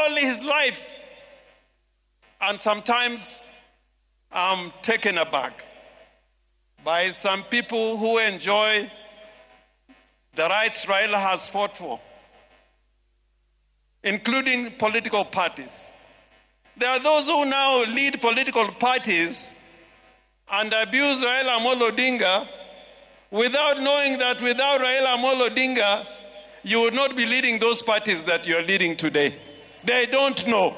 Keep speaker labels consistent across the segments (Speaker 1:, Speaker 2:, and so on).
Speaker 1: all his life. And sometimes I'm taken aback by some people who enjoy the rights Raila has fought for, including political parties. There are those who now lead political parties and abuse Raila Amolo Odinga without knowing that without Raila Amolo Odinga, you would not be leading those parties that you're leading today. They don't know.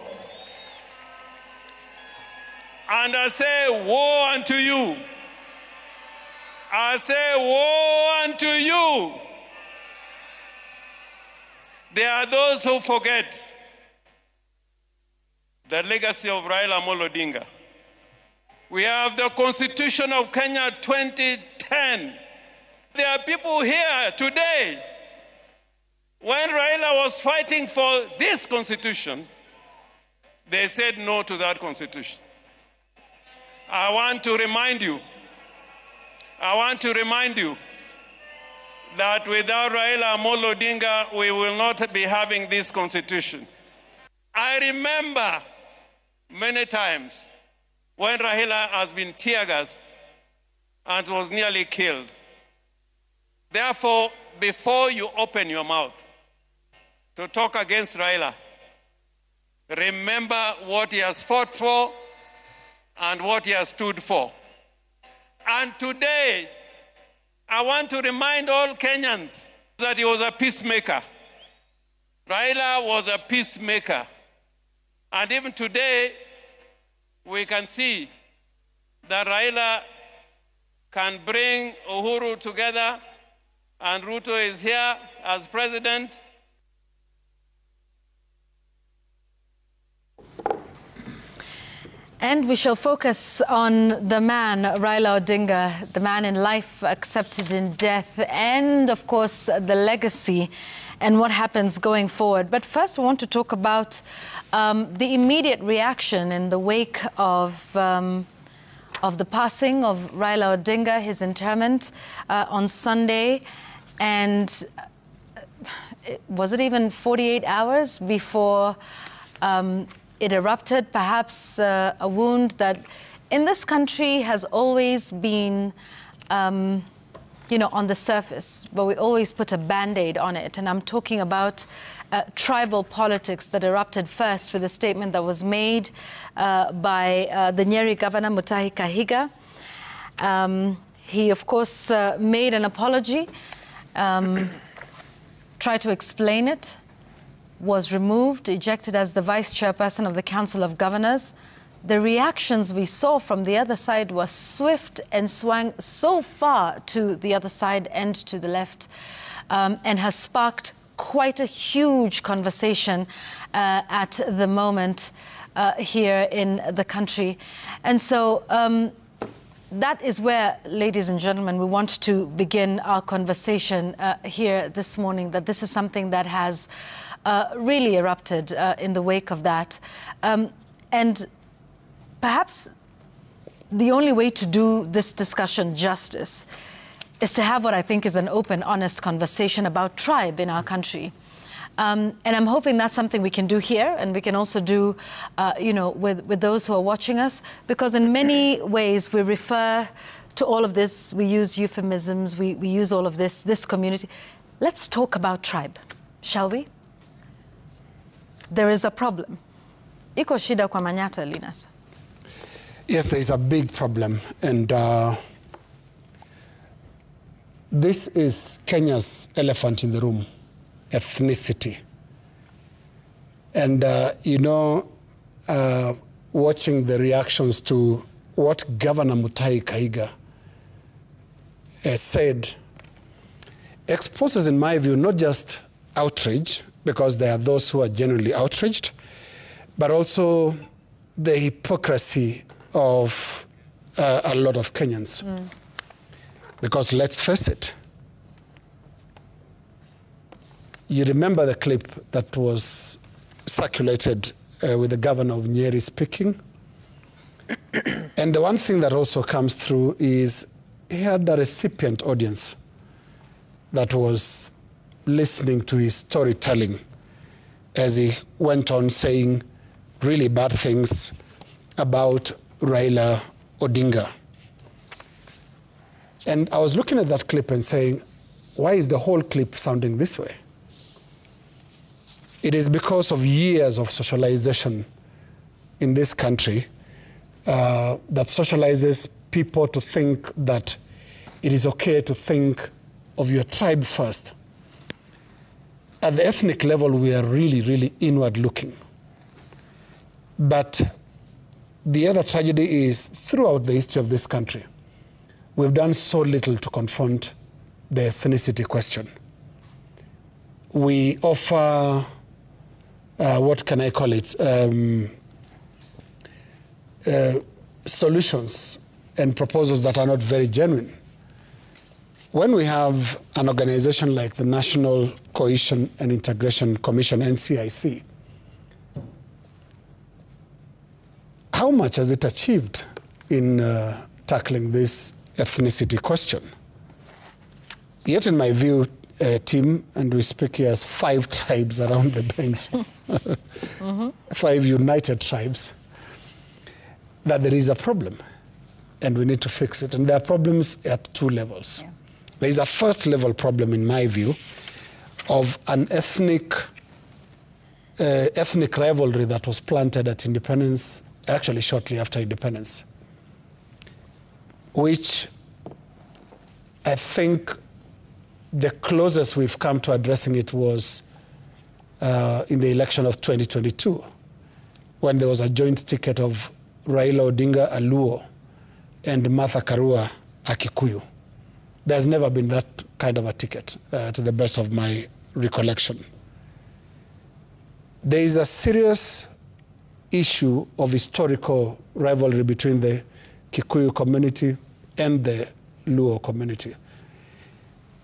Speaker 1: And I say, woe unto you. I say, woe unto you. There are those who forget the legacy of Raila Amolo Odinga. We have the Constitution of Kenya 2010. There are people here today. When Raila was fighting for this Constitution, they said no to that Constitution. I want to remind you that without Raila Amolo Odinga, we will not be having this Constitution. I remember many times when Raila has been tear-gassed and was nearly killed. Therefore, before you open your mouth to talk against Raila, remember what he has fought for and what he has stood for. And today, I want to remind all Kenyans that he was a peacemaker. Raila was a peacemaker. And even today, we can see that Raila can bring Uhuru together, and Ruto is here as president.
Speaker 2: And we shall focus on the man, Raila Odinga, the man in life accepted in death, and of course the legacy and what happens going forward. But first we want to talk about the immediate reaction in the wake of the passing of Raila Odinga, his interment on Sunday. And was it even 48 hours before it erupted? Perhaps a wound that in this country has always been, on the surface, but we always put a Band-Aid on it. And I'm talking about tribal politics that erupted first with a statement that was made by the Nyeri governor, Mutahi Kahiga. He, of course, made an apology, tried to explain it, was removed, ejected as the vice chairperson of the Council of Governors. The reactions we saw from the other side were swift and swung so far to the other side and to the left, and has sparked quite a huge conversation at the moment here in the country. And so that is where, ladies and gentlemen, we want to begin our conversation here this morning, that this is something that has really erupted in the wake of that. And perhaps the only way to do this discussion justice is to have what I think is an open, honest conversation about tribe in our country. And I'm hoping that's something we can do here, and we can also do, with those who are watching us, because in many ways we refer to all of this, we use euphemisms, we use all of this community. Let's talk about tribe, shall we? There is a problem. Iko shida kwa Manyata, Linus?
Speaker 3: Yes, there is a big problem, and this is Kenya's elephant in the room, ethnicity. And, watching the reactions to what Governor Mutahi Kahiga said exposes, in my view, not just outrage, because there are those who are genuinely outraged, but also the hypocrisy of a lot of Kenyans. Because let's face it, you remember the clip that was circulated with the governor of Nyeri speaking? And the one thing that also comes through is he had a recipient audience that was listening to his storytelling as he went on saying really bad things about Raila Odinga. And I was looking at that clip and saying, why is the whole clip sounding this way? It is because of years of socialization in this country that socializes people to think that it is okay to think of your tribe first. At the ethnic level, we are really, really inward looking. But the other tragedy is, throughout the history of this country, we've done so little to confront the ethnicity question. We offer, what can I call it, solutions and proposals that are not very genuine. When we have an organization like the National Cohesion and Integration Commission, NCIC, how much has it achieved in tackling this ethnicity question? Yet, in my view, Tim, and we speak here as 5 tribes around the bench, 5 united tribes, that there is a problem and we need to fix it. And there are problems at 2 levels. Yeah. There is a first level problem, in my view, of an ethnic rivalry that was planted at independence, actually shortly after independence, which I think the closest we've come to addressing it was in the election of 2022, when there was a joint ticket of Raila Odinga, a Luo, and Martha Karua, a Kikuyu. There's never been that kind of a ticket, to the best of my recollection. There is a serious issue of historical rivalry between the Kikuyu community and the Luo community.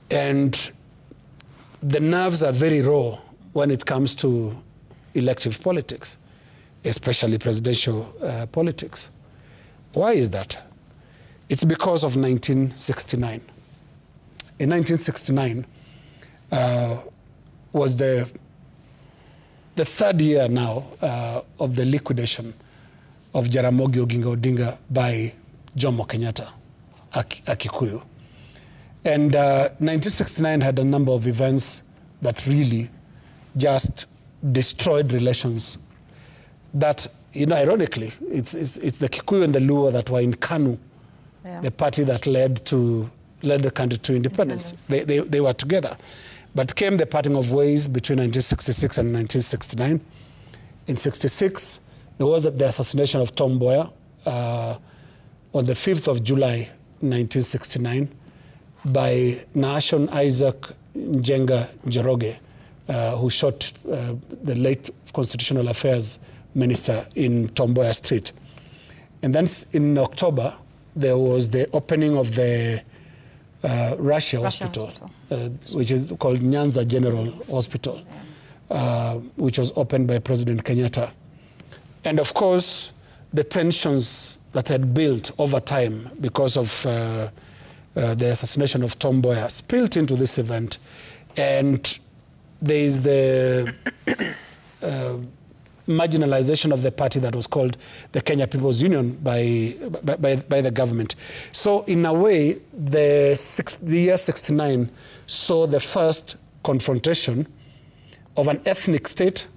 Speaker 3: And the nerves are very raw when it comes to elective politics, especially presidential politics. Why is that? It's because of 1969. In 1969 was the 3rd year now of the liquidation of Jaramogi Oginga Odinga by Jomo Kenyatta, a Kikuyu. And 1969 had a number of events that really just destroyed relations. That, ironically, it's the Kikuyu and the Luo that were in KANU, the party that led the country to independence. They were together. But came the parting of ways between 1966 and 1969. In 66, there was the assassination of Tom Mboya on the 5th of July, 1969, by Naashon Isaac Njenga Njoroge, who shot the late Constitutional Affairs Minister in Tom Mboya Street. And then in October, there was the opening of the Russia Hospital. Which is called Nyanza General Hospital, which was opened by President Kenyatta. And of course, the tensions that had built over time because of the assassination of Tom Mboya spilled into this event. And there is the marginalization of the party that was called the Kenya People's Union by the government. So in a way, the year 69 saw the first confrontation of an ethnic state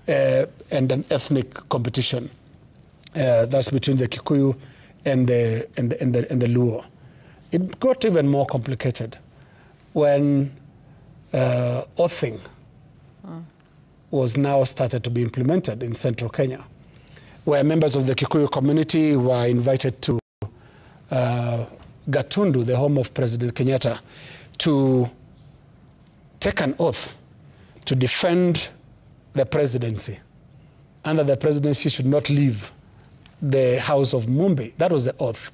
Speaker 3: and an ethnic competition. That's between the Kikuyu and the Luo. It got even more complicated when oathing was now started to be implemented in central Kenya, where members of the Kikuyu community were invited to Gatundu, the home of President Kenyatta, to take an oath to defend the presidency. Under the presidency should not leave the house of Mumbai. That was the oath.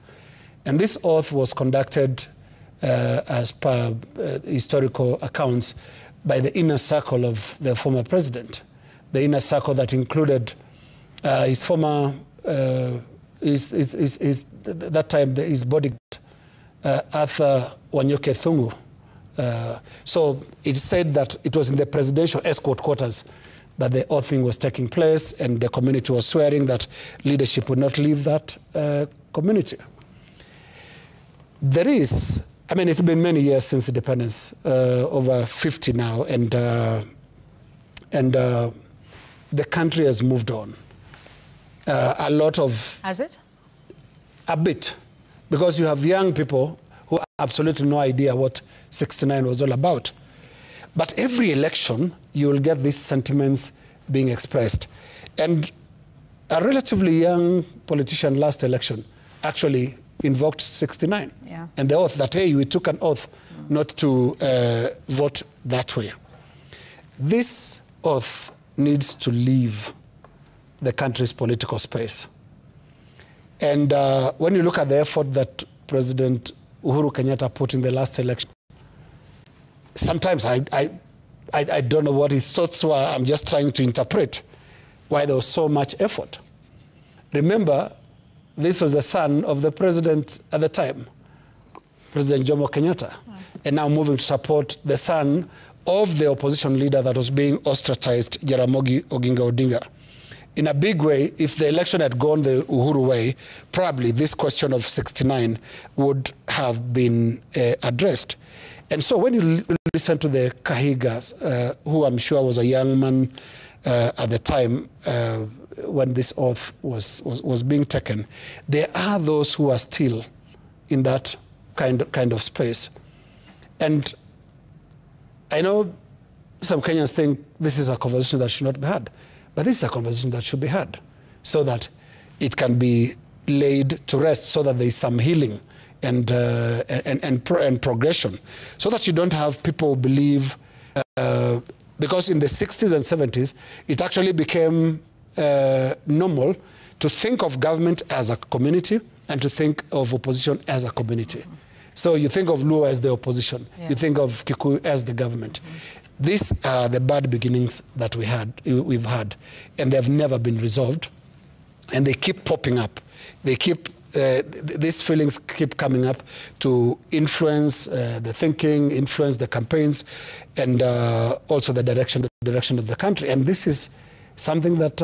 Speaker 3: And this oath was conducted as per historical accounts by the inner circle of the former president, the inner circle that included his former, that time his bodyguard, Arthur Wanyoke Thungu. So it said that it was in the presidential escort quarters that the oathing was taking place, and the community was swearing that leadership would not leave that community. There is, I mean, it's been many years since independence, over 50 now, and the country has moved on. A lot of...
Speaker 2: Has it?
Speaker 3: A bit, because you have young people who have absolutely no idea what 69 was all about. But every election, you will get these sentiments being expressed. And a relatively young politician last election actually invoked 69.
Speaker 2: Yeah.
Speaker 3: And the oath that, hey, we took an oath not to vote that way. This oath needs to leave the country's political space. And when you look at the effort that President Uhuru Kenyatta put in the last election, sometimes I don't know what his thoughts were. I'm just trying to interpret why there was so much effort. Remember, this was the son of the president at the time, President Jomo Kenyatta, and now moving to support the son of the opposition leader that was being ostracized, Jaramogi Oginga Odinga. In a big way, if the election had gone the Uhuru way, probably this question of 69 would have been addressed. And so when you listen to the Kahigas, who I'm sure was a young man at the time when this oath was being taken, there are those who are still in that kind of space. And I know some Kenyans think this is a conversation that should not be had, but this is a conversation that should be had so that it can be laid to rest, so that there is some healing and progression, so that you don't have people believe, because in the 60s and 70s, it actually became normal to think of government as a community and to think of opposition as a community. Mm-hmm. So you think of Luo as the opposition, you think of Kikuyu as the government. Mm-hmm. These are the bad beginnings that we've had, and they've never been resolved, and they keep popping up. They keep these feelings keep coming up to influence the thinking, influence the campaigns, and also the direction of the country. And this is something that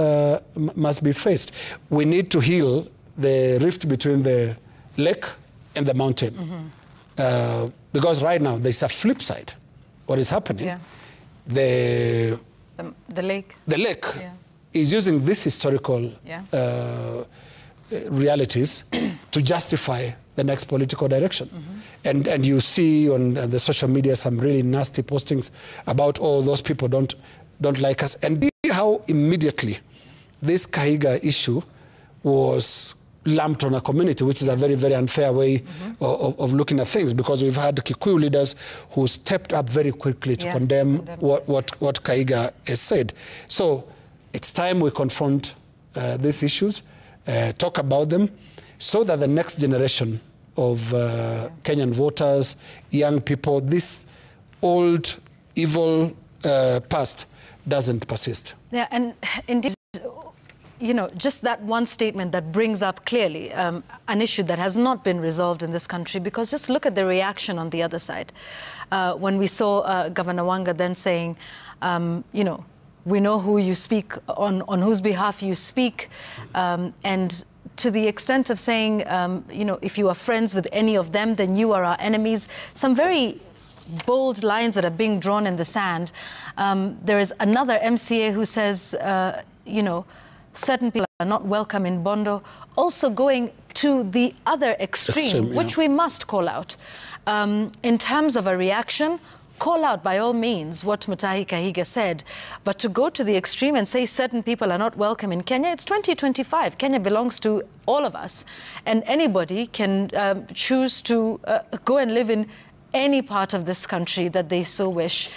Speaker 3: must be faced. We need to heal the rift between the lake and the mountain, because right now there's a flip side. What is happening? Yeah. The lake is using these historical realities to justify the next political direction. And you see on the social media some really nasty postings about, oh, those people don't like us. And see how immediately this Kahiga issue was lumped on a community, which is a very, very unfair way of looking at things, because we've had Kikuyu leaders who stepped up very quickly to condemn what Kahiga has said. So it's time we confront these issues, talk about them, so that the next generation of Kenyan voters, young people, this old, evil past doesn't persist.
Speaker 2: Yeah, and indeed, you know, just that one statement that brings up clearly an issue that has not been resolved in this country, because just look at the reaction on the other side. When we saw Governor Wanga then saying, you know, we know who you speak, on whose behalf you speak, and to the extent of saying, you know, if you are friends with any of them, then you are our enemies. Some very bold lines that are being drawn in the sand. There is another MCA who says, you know, certain people are not welcome in Bondo, also going to the other extreme, which we must call out. In terms of a reaction, call out by all means what Mutahi Kahiga said, but to go to the extreme and say certain people are not welcome in Kenya, it's 2025. Kenya belongs to all of us, and anybody can choose to go and live in any part of this country that they so wish,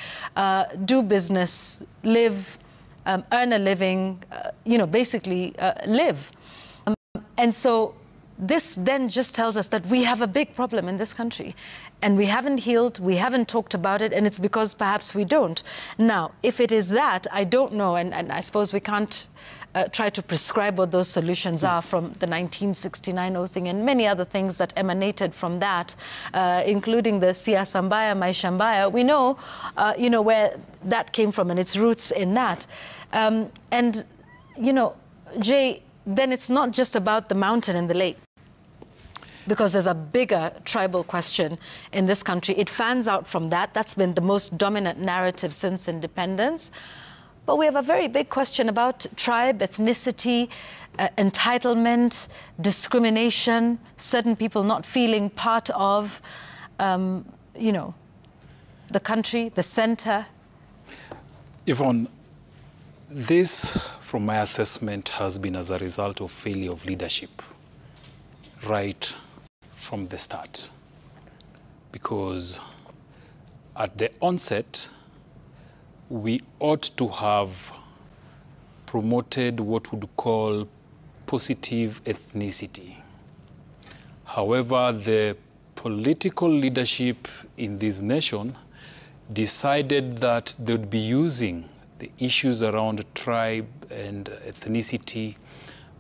Speaker 2: do business, live, earn a living, you know, basically live. And so this then just tells us that we have a big problem in this country, and we haven't healed, we haven't talked about it, and it's because perhaps we don't. Now, if it is that, I don't know, and I suppose we can't try to prescribe what those solutions are from the 1969 oathing and many other things that emanated from that, including the Siasa Mbaya, Maisha Mbaya. We know, you know, where that came from and its roots in that. And, you know, Jay, then it's not just about the mountain and the lake, because there's a bigger tribal question in this country. It fans out from that. That's been the most dominant narrative since independence. But we have a very big question about tribe, ethnicity, entitlement, discrimination, certain people not feeling part of, you know, the country, the center.
Speaker 4: Yvonne, this, from my assessment, has been as a result of failure of leadership right from the start. Because at the onset, we ought to have promoted what we would call positive ethnicity. However, the political leadership in this nation decided that they would be using the issues around tribe and ethnicity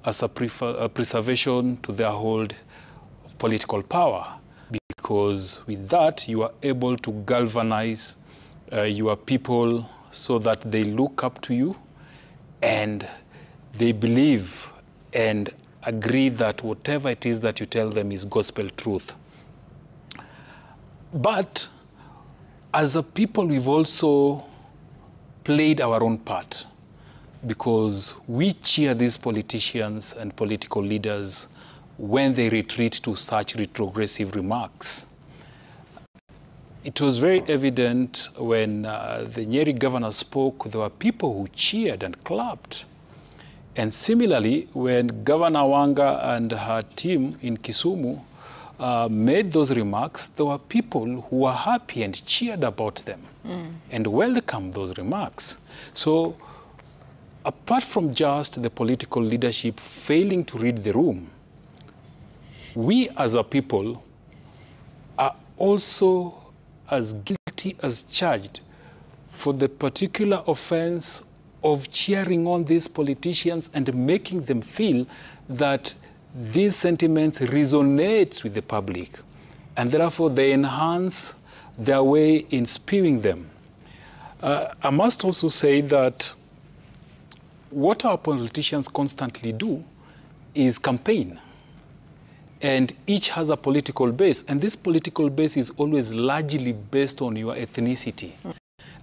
Speaker 4: as a preservation to their hold of political power. Because with that, you are able to galvanize your people so that they look up to you and they believe and agree that whatever it is that you tell them is gospel truth. But as a people, we've also played our own part, because we cheer these politicians and political leaders when they retreat to such retrogressive remarks. It was very evident when the Nyeri governor spoke, there were people who cheered and clapped. And similarly, when Governor Wanga and her team in Kisumu made those remarks, there were people who were happy and cheered about them and welcomed those remarks. So apart from just the political leadership failing to read the room, we as a people are also as guilty as charged for the particular offense of cheering on these politicians and making them feel that these sentiments resonate with the public, and therefore they enhance their way in spewing them. I must also say that what our politicians constantly do is campaign. And each has a political base, and this political base is always largely based on your ethnicity.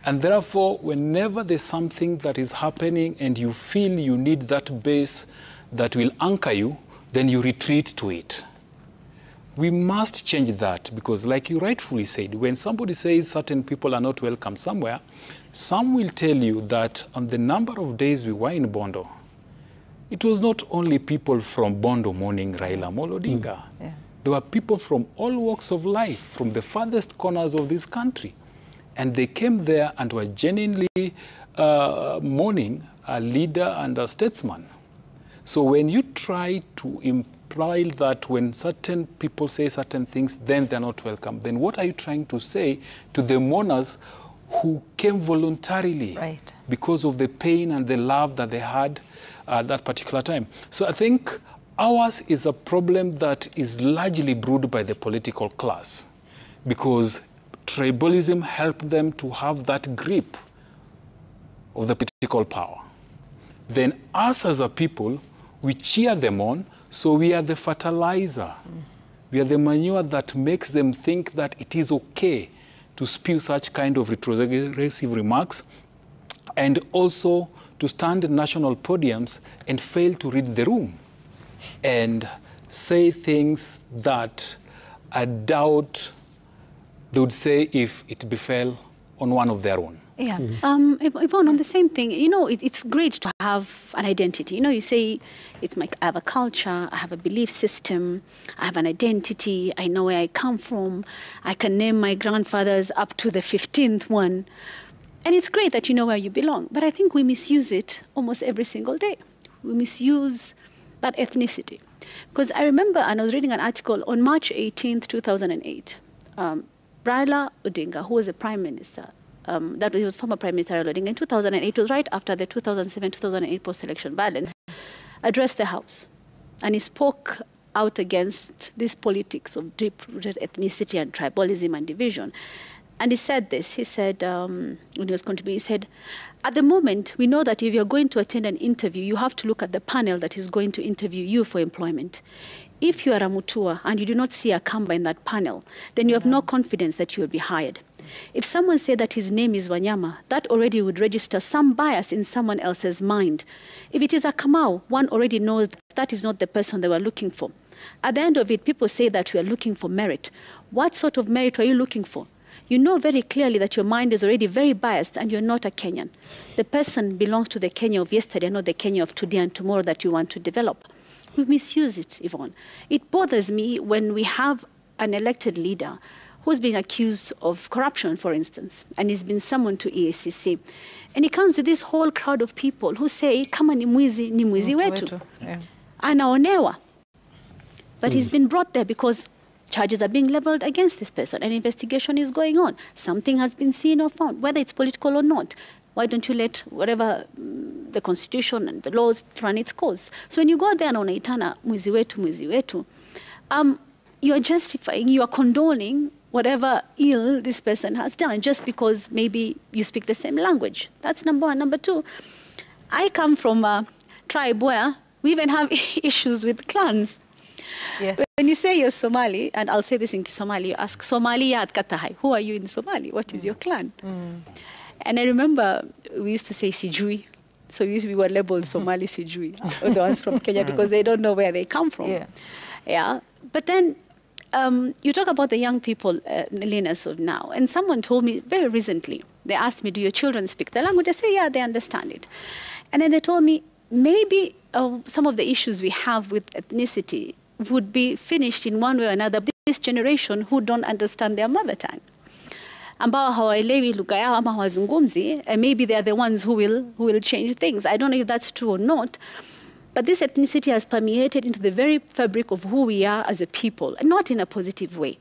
Speaker 4: And therefore, whenever there's something that is happening and you feel you need that base that will anchor you, then you retreat to it. We must change that, because like you rightfully said, when somebody says certain people are not welcome somewhere, some will tell you that on the number of days we were in Bondo, it was not only people from Bondo mourning Raila Amolo Odinga. There were people from all walks of life, from the farthest corners of this country. And they came there and were genuinely mourning a leader and a statesman. So when you try to imply that when certain people say certain things, then they're not welcome, then what are you trying to say to the mourners who came voluntarily because of the pain and the love that they had at that particular time? So I think ours is a problem that is largely brewed by the political class, because tribalism helped them to have that grip of the political power. Then us as a people, we cheer them on, so we are the fertilizer. We are the manure that makes them think that it is okay to spew such kind of retrogressive remarks, and also to stand in national podiums and fail to read the room and say things that I doubt they would say if it befell on one of their own.
Speaker 5: Yeah. Yvonne, on the same thing, you know, it's great to have an identity. You know, you say, I have a culture, I have a belief system, I have an identity, I know where I come from, I can name my grandfathers up to the 15th one. And it's great that you know where you belong. But I think we misuse it almost every single day. We misuse that ethnicity. Because I remember, and I was reading an article on March 18th, 2008, Raila Odinga, who was the prime minister, that was former Prime Minister Raila Odinga in 2008, it was right after the 2007-2008 post-election violence, addressed the House. And he spoke out against this politics of deep-rooted ethnicity and tribalism and division. And he said this. He said, when he was contributing, he said, at the moment, we know that if you're going to attend an interview, you have to look at the panel that is going to interview you for employment. If you are a Mutua and you do not see a Kamba in that panel, then you have no confidence that you will be hired. If someone said that his name is Wanyama, that already would register some bias in someone else's mind. If it is a Kamau, one already knows that is not the person they were looking for. At the end of it, people say that we are looking for merit. What sort of merit are you looking for? You know very clearly that your mind is already very biased and you're not a Kenyan. The person belongs to the Kenya of yesterday, not the Kenya of today and tomorrow that you want to develop. We misuse it, Yvonne. It bothers me when we have an elected leader who's been accused of corruption, for instance, and he's been summoned to EACC. And he comes with this whole crowd of people who say, kama ni mwizi wetu. Anaonewa. But he's been brought there because charges are being leveled against this person. An investigation is going on. Something has been seen or found, whether it's political or not. Why don't you let whatever the constitution and the laws run its course? So when you go there and unaitana mwizi wetu, you are justifying, you are condoning whatever ill this person has done just because maybe you speak the same language. That's number one. Number two, I come from a tribe where we even have issues with clans. Yeah. When you say you're Somali, and I'll say this in Somali, you ask, Somali yad katahai, who are you in Somali? What is your clan? And I remember we used to say Sijui. So we were labeled Somali Sijui, the ones from Kenya, because they don't know where they come from. Yeah. But then you talk about the young people, learners of now, and someone told me very recently, they asked me, do your children speak the language? I say, yeah, they understand it. And then they told me, maybe some of the issues we have with ethnicity would be finished in one way or another by this generation who don't understand their mother tongue. Ambao hawaelewi lugha yao ama hawazungumzi, and maybe they are the ones who will change things. I don't know if that's true or not, but this ethnicity has permeated into the very fabric of who we are as a people, and not in a positive way.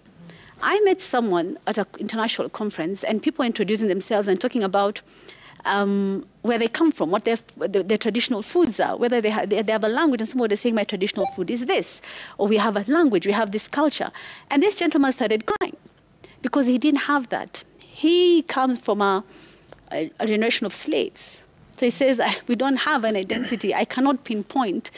Speaker 5: I met someone at an international conference, and people introducing themselves and talking about where they come from, what their traditional foods are, whether they have a language, and somebody saying, my traditional food is this, or we have a language, we have this culture. And this gentleman started crying because he didn't have that. He comes from a generation of slaves. So he says, we don't have an identity. I cannot pinpoint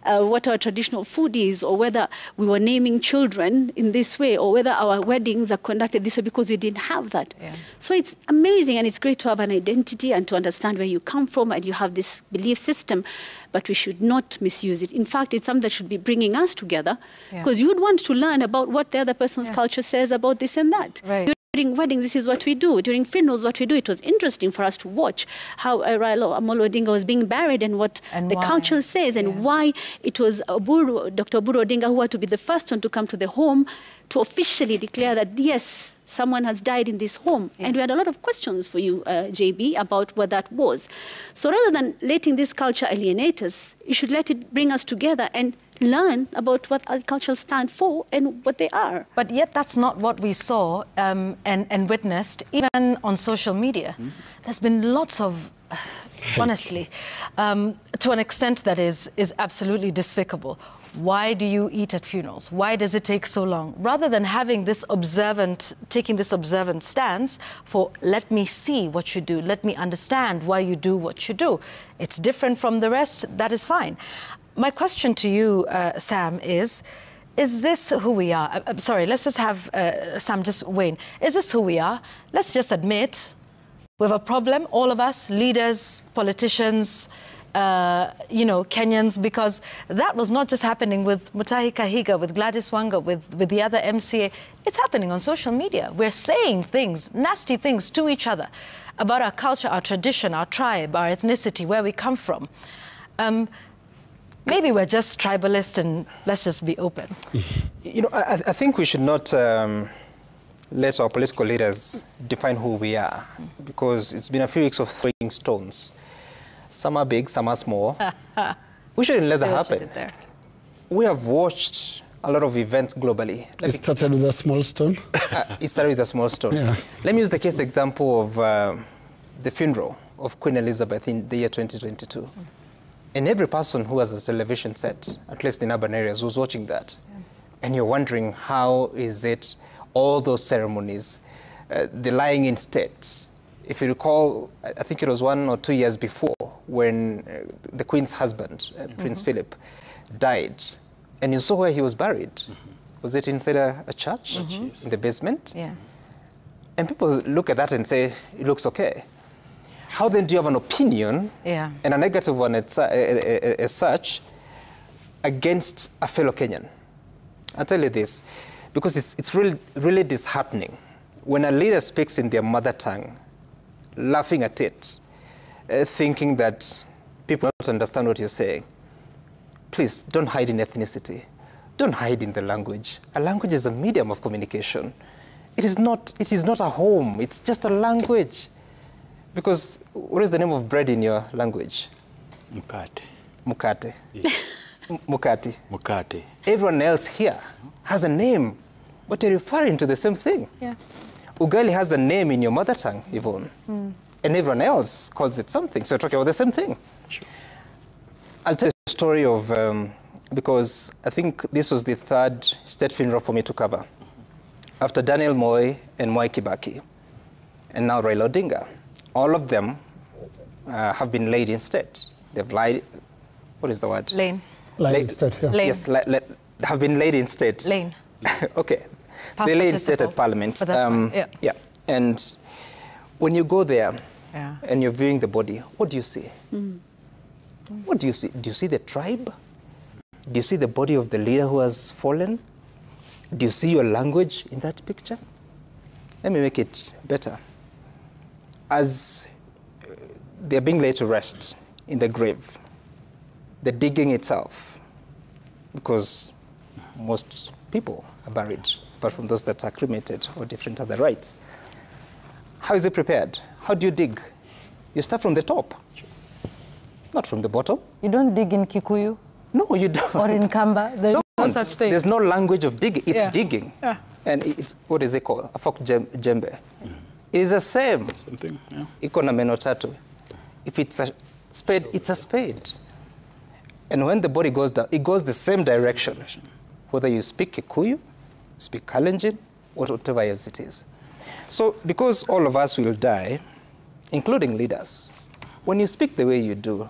Speaker 5: what our traditional food is, or whether we were naming children in this way, or whether our weddings are conducted this way, because we didn't have that. Yeah. So it's amazing, and it's great to have an identity and to understand where you come from, and you have this belief system, but we should not misuse it. In fact, it's something that should be bringing us together, because you would want to learn about what the other person's culture says about this and that. Right. During weddings, this is what we do. During funerals, what we do. It was interesting for us to watch how Raila Amolo Odinga was being buried, and what the culture says, and why it was Dr. Oburu Odinga who had to be the first one to come to the home to officially declare that, yes, someone has died in this home. Yes. And we had a lot of questions for you, JB, about what that was. So rather than letting this culture alienate us, you should let it bring us together and learn about what our cultures stand for and what they are. But yet that's not what we saw and witnessed, even on social media. There's been lots of, honestly, to an extent that is absolutely despicable. Why do you eat at funerals? Why does it take so long? Rather than having this taking this observant stance for, let me see what you do, let me understand why you do what you do. It's different from the rest, that is fine. My question to you, Sam, is this who we are? I'm sorry, let's just have Sam just weigh in. Is this who we are? Let's just admit we have a problem, all of us, leaders, politicians, Kenyans, because that was not just happening with Mutahi Kahiga, with Gladys Wanga, with the other MCA. It's happening on social media. We're saying things, nasty things to each other about our culture, our tradition, our tribe, our ethnicity, where we come from. Maybe we're just tribalist, and let's just be open.
Speaker 6: I think we should not let our political leaders define who we are, because it's been a few weeks of throwing stones. Some are big, some are small. We shouldn't let that happen. We have watched a lot of events globally.
Speaker 3: It started with a small stone?
Speaker 6: It started with a small stone. Yeah. Let me use the case example of the funeral of Queen Elizabeth in the year 2022. And every person who has a television set, at least in urban areas, was watching that. Yeah. And you're wondering, how is it all those ceremonies, the lying in state. If you recall, I think it was 1 or 2 years before when the Queen's husband, Prince Philip, died. And you saw where he was buried. Was it inside a church? In the basement?
Speaker 2: Yeah.
Speaker 6: And people look at that and say, it looks okay. How then do you have an opinion, and a negative one as such, against a fellow Kenyan? I'll tell you this, because it's really disheartening when a leader speaks in their mother tongue, laughing at it, thinking that people don't understand what you're saying. Please, don't hide in ethnicity. Don't hide in the language. A language is a medium of communication. It is not a home. It's just a language. Because what is the name of bread in your language?
Speaker 4: Mukate.
Speaker 6: Mukate.
Speaker 4: Yes.
Speaker 6: Mukati.
Speaker 4: Mukate.
Speaker 6: Everyone else here has a name, but you're referring to the same thing.
Speaker 2: Yeah.
Speaker 6: Ugali has a name in your mother tongue, Yvonne, and everyone else calls it something. So you're talking about the same thing.
Speaker 4: Sure.
Speaker 6: I'll tell you a story of, because I think this was the third state funeral for me to cover. After Daniel Moi and Mwai Kibaki, and now Raila Odinga. All of them have been laid in state. They've lied, what is the word?
Speaker 2: Lane.
Speaker 3: Laid in state, yeah.
Speaker 2: Lane.
Speaker 6: Yes, have been laid in state.
Speaker 2: Lane.
Speaker 6: Okay.
Speaker 2: Past
Speaker 6: They lay in state
Speaker 2: participle.
Speaker 6: at Parliament.
Speaker 2: But that's fine, yeah.
Speaker 6: Yeah. And when you go there
Speaker 2: Yeah.
Speaker 6: and you're viewing the body, what do you see? What do you see? Do you see the tribe? Do you see the body of the leader who has fallen? Do you see your language in that picture? Let me make it better. As they're being laid to rest in the grave, the digging itself, because most people are buried, apart from those that are cremated or different other rites. How is it prepared? How do you dig? You start from the top, not from the bottom.
Speaker 2: You don't dig in Kikuyu
Speaker 6: No, you don't.
Speaker 2: or in Kamba. There's no such thing.
Speaker 6: There's no language of digging. It's digging.
Speaker 2: Yeah.
Speaker 6: And it's, what is it called? A folk jembe. It is the same.
Speaker 4: Something, yeah.
Speaker 6: Iko na meno tatu. If it's a spade, it's a spade. And when the body goes down, it goes the same direction. Whether you speak Kikuyu, speak Kalenjin, or whatever else it is. So because all of us will die, including leaders, when you speak the way you do,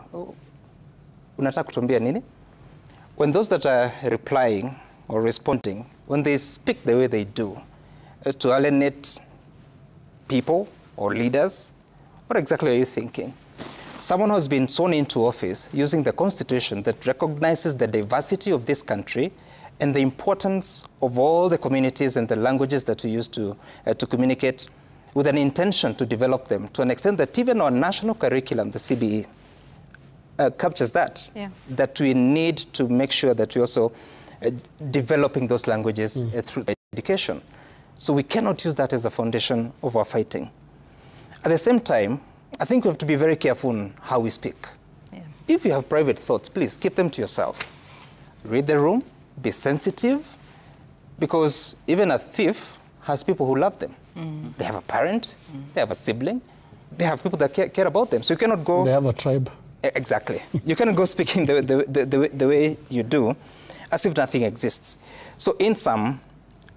Speaker 6: unataka kutuambia nini? When those that are replying or responding, when they speak the way they do, to alienate people or leaders, what exactly are you thinking? Someone who has been sworn into office using the Constitution that recognizes the diversity of this country and the importance of all the communities and the languages that we use to communicate, with an intention to develop them to an extent that even our national curriculum, the CBE, captures that, that we need to make sure that we also developing those languages through education. So we cannot use that as a foundation of our fighting. At the same time, I think we have to be very careful in how we speak. Yeah. If you have private thoughts, please keep them to yourself. Read the room, be sensitive, because even a thief has people who love them. They have a parent, they have a sibling, they have people that care about them. So you cannot go...
Speaker 3: They have a tribe.
Speaker 6: Exactly. You cannot go speaking the way you do, as if nothing exists. So in sum,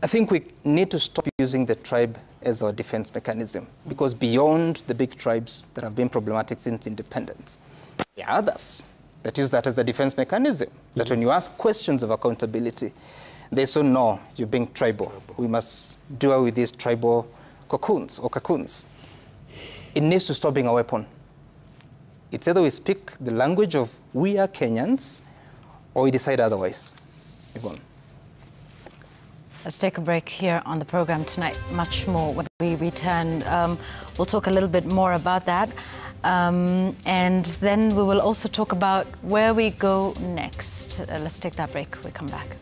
Speaker 6: I think we need to stop using the tribe as our defense mechanism, because beyond the big tribes that have been problematic since independence, there are others that use that as a defense mechanism, that when you ask questions of accountability, they say, no, you're being tribal. We must deal with these tribal cocoons or cocoons. It needs to stop being a weapon. It's either we speak the language of we are Kenyans, or we decide otherwise. Yvonne.
Speaker 2: Let's take a break here on the program tonight. Much more when we return. We'll talk a little bit more about that. And then we will also talk about where we go next. Let's take that break. We'll come back.